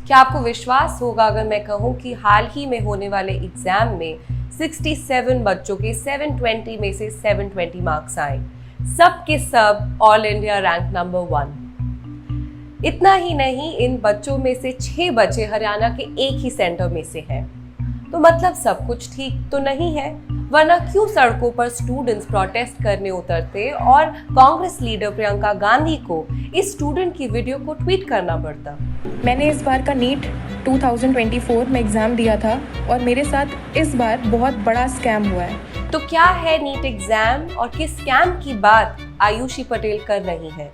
क्या आपको विश्वास होगा अगर मैं कहूं कि हाल ही में होने वाले एग्जाम में 67 बच्चों के 720 में से 720 मार्क्स आए, सब के सब ऑल इंडिया रैंक नंबर 1। इतना ही नहीं, इन बच्चों में से 6 बच्चे हरियाणा के एक ही सेंटर में से हैं। तो मतलब सब कुछ ठीक तो नहीं है, वरना क्यों सड़कों पर स्टूडेंट्स प्रोटेस्ट करने उतरते और कांग्रेस लीडर प्रियंका गांधी को इस स्टूडेंट की वीडियो को ट्वीट करना पड़ता। मैंने इस बार का नीट 2024 में एग्ज़ाम दिया था और मेरे साथ इस बार बहुत बड़ा स्कैम हुआ है। तो क्या है नीट एग्जाम और किस स्कैम की बात आयुषी पटेल कर रही है?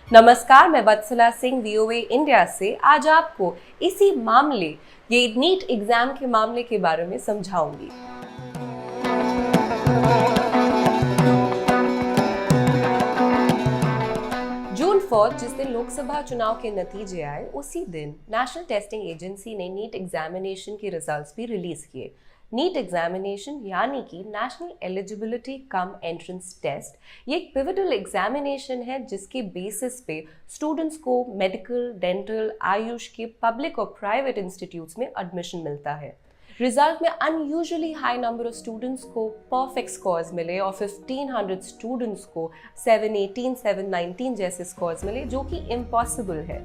नमस्कार, मैं वत्सला सिंह VOA इंडिया से आज आपको इसी मामले, ये नीट एग्जाम के मामले के बारे में समझाऊंगी। जून 4 जिस दिन लोकसभा चुनाव के नतीजे आए, उसी दिन नेशनल टेस्टिंग एजेंसी ने नीट एग्जामिनेशन के रिजल्ट्स भी रिलीज किए। नीट एग्जामिनेशन यानी कि National Eligibility cum Entrance Test, ये एक पिवटल एग्जामिनेशन है जिसके बेसिस पे स्टूडेंट्स को मेडिकल, डेंटल, आयुष के पब्लिक और प्राइवेट इंस्टीट्यूट्स में एडमिशन मिलता है। रिजल्ट में unusually high number of students को परफेक्ट स्कोर्स मिले और 1500 स्टूडेंट्स को 718, 719 जैसे स्कोर्स मिले, जो कि इम्पॉसिबल है।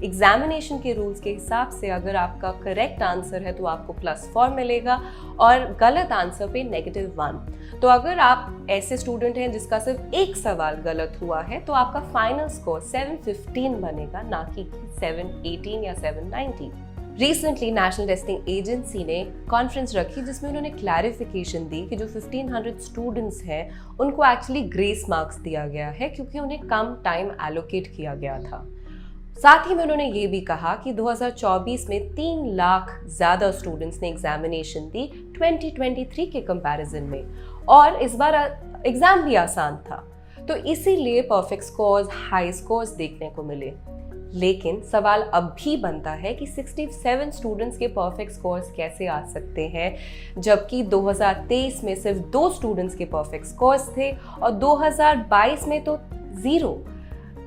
एग्जामिनेशन के रूल्स के हिसाब से अगर आपका करेक्ट आंसर है तो आपको +4 मिलेगा और गलत आंसर पे -1। तो अगर आप ऐसे स्टूडेंट हैं जिसका सिर्फ एक सवाल गलत हुआ है तो आपका फाइनल स्कोर 715 बनेगा, ना कि 718 या 719। रिसेंटली नेशनल टेस्टिंग एजेंसी ने कॉन्फ्रेंस रखी जिसमें उन्होंने क्लैरिफिकेशन दी कि जो 1500 स्टूडेंट्स हैं उनको एक्चुअली ग्रेस मार्क्स दिया गया है क्योंकि उन्हें कम टाइम एलोकेट किया गया था। साथ ही में उन्होंने ये भी कहा कि 2024 में 3 लाख ज़्यादा स्टूडेंट्स ने एग्जामिनेशन दी 2023 के कंपैरिजन में, और इस बार एग्ज़ाम भी आसान था, तो इसीलिए परफेक्ट स्कोर्स, हाई स्कोर्स देखने को मिले। लेकिन सवाल अब भी बनता है कि 67 स्टूडेंट्स के परफेक्ट स्कोर्स कैसे आ सकते हैं, जबकि 2023 में सिर्फ 2 स्टूडेंट्स के परफेक्ट स्कोर्स थे और 2022 में तो 0।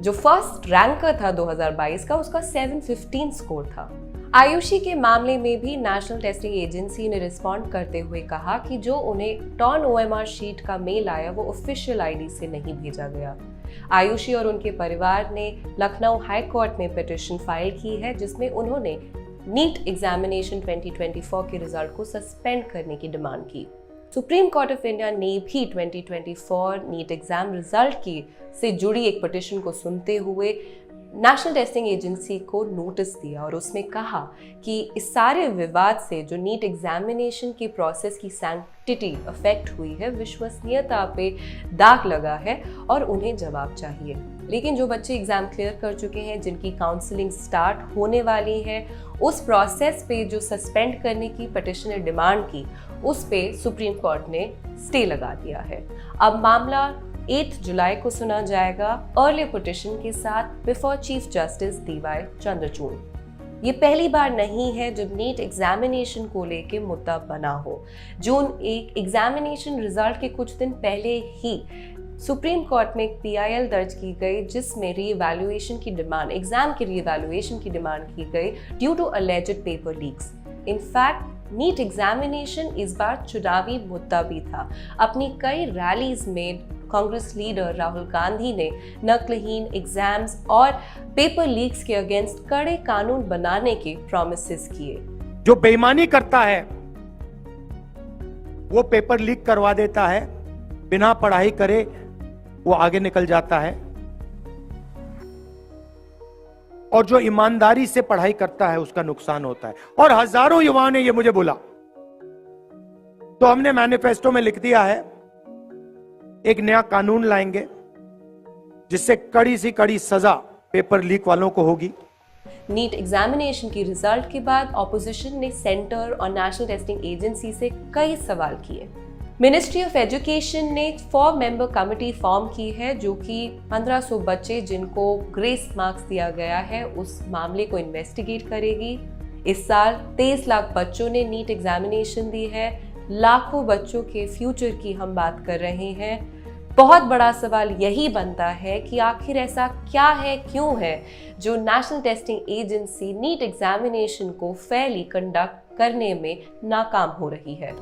जो फर्स्ट रैंकर था 2022 का, उसका 715 स्कोर था। आयुषी के मामले में भी नेशनल टेस्टिंग एजेंसी ने रिस्पॉन्ड करते हुए कहा कि जो उन्हें टॉन OMR शीट का मेल आया वो ऑफिशियल ID से नहीं भेजा गया। आयुषी और उनके परिवार ने लखनऊ हाई कोर्ट में पिटीशन फाइल की है जिसमें उन्होंने नीट एग्जामिनेशन 2024 के रिजल्ट को सस्पेंड करने की डिमांड की। सुप्रीम कोर्ट ऑफ इंडिया ने भी 2024 नीट एग्जाम रिजल्ट की से जुड़ी एक पिटीशन को सुनते हुए नेशनल टेस्टिंग एजेंसी को नोटिस दिया और उसमें कहा कि इस सारे विवाद से जो नीट एग्जामिनेशन की प्रोसेस की सैंक्टिटी अफेक्ट हुई है, विश्वसनीयता पे दाग लगा है और उन्हें जवाब चाहिए। लेकिन जो बच्चे एग्जाम क्लियर कर चुके हैं, जिनकी काउंसलिंग स्टार्ट होने वाली है, उस प्रोसेस पे जो सस्पेंड करने की पिटीशन ने डिमांड की, उस पे सुप्रीम कोर्ट ने स्टे लगा दिया है। अब मामला 8 जुलाई को सुना जाएगा अर्लियर पिटीशन के साथ before chief justice DY Chandrachud. ये पहली बार नहीं है जब नीट एग्जामिनेशन को लेके मुद्दा बना हो। जून 1 एग्जामिनेशन रिजल्ट के कुछ दिन पहले ही सुप्रीम कोर्ट में एक PIL दर्ज की गई जिसमें रीइवैल्यूएशन की डिमांड, एग्जाम की रीइवैल्यूएशन की डिमांड की गई due to alleged paper leaks. In fact NEET examination इस बार चुनावी मुद्दा भी था। अपनी कई रैलीज में कांग्रेस लीडर राहुल गांधी ने नकलहीन एग्जाम्स और पेपर लीक्स के अगेंस्ट कड़े कानून बनाने के प्रॉमिसेस किए। जो बेईमानी करता है वो पेपर लीक करवा देता है, बिना पढ़ाई करे वो आगे निकल जाता है, और जो ईमानदारी से पढ़ाई करता है उसका नुकसान होता है। और हजारों युवाओं ने ये मुझे बोला, तो हमने मैनिफेस्टो में लिख दिया है एक नया कानून लाएंगे जिससे कड़ी सी कड़ी सजा पेपर लीक वालों को होगी। नीट एग्जामिनेशन की रिजल्ट के बाद ऑपोजिशन ने सेंटर और नेशनल टेस्टिंग एजेंसी से कई सवाल किए। मिनिस्ट्री ऑफ एजुकेशन ने 4 मेंबर कमेटी फॉर्म की है जो कि 1500 बच्चे जिनको ग्रेस मार्क्स दिया गया है उस मामले को इन्वेस्टिगेट करेगी। इस साल 23 लाख बच्चों ने नीट एग्जामिनेशन दी है। लाखों बच्चों के फ्यूचर की हम बात कर रहे हैं। बहुत बड़ा सवाल यही बनता है कि आखिर ऐसा क्या है, क्यों है जो National Testing Agency NEET examination को फेयरली कंडक्ट करने में नाकाम हो रही है।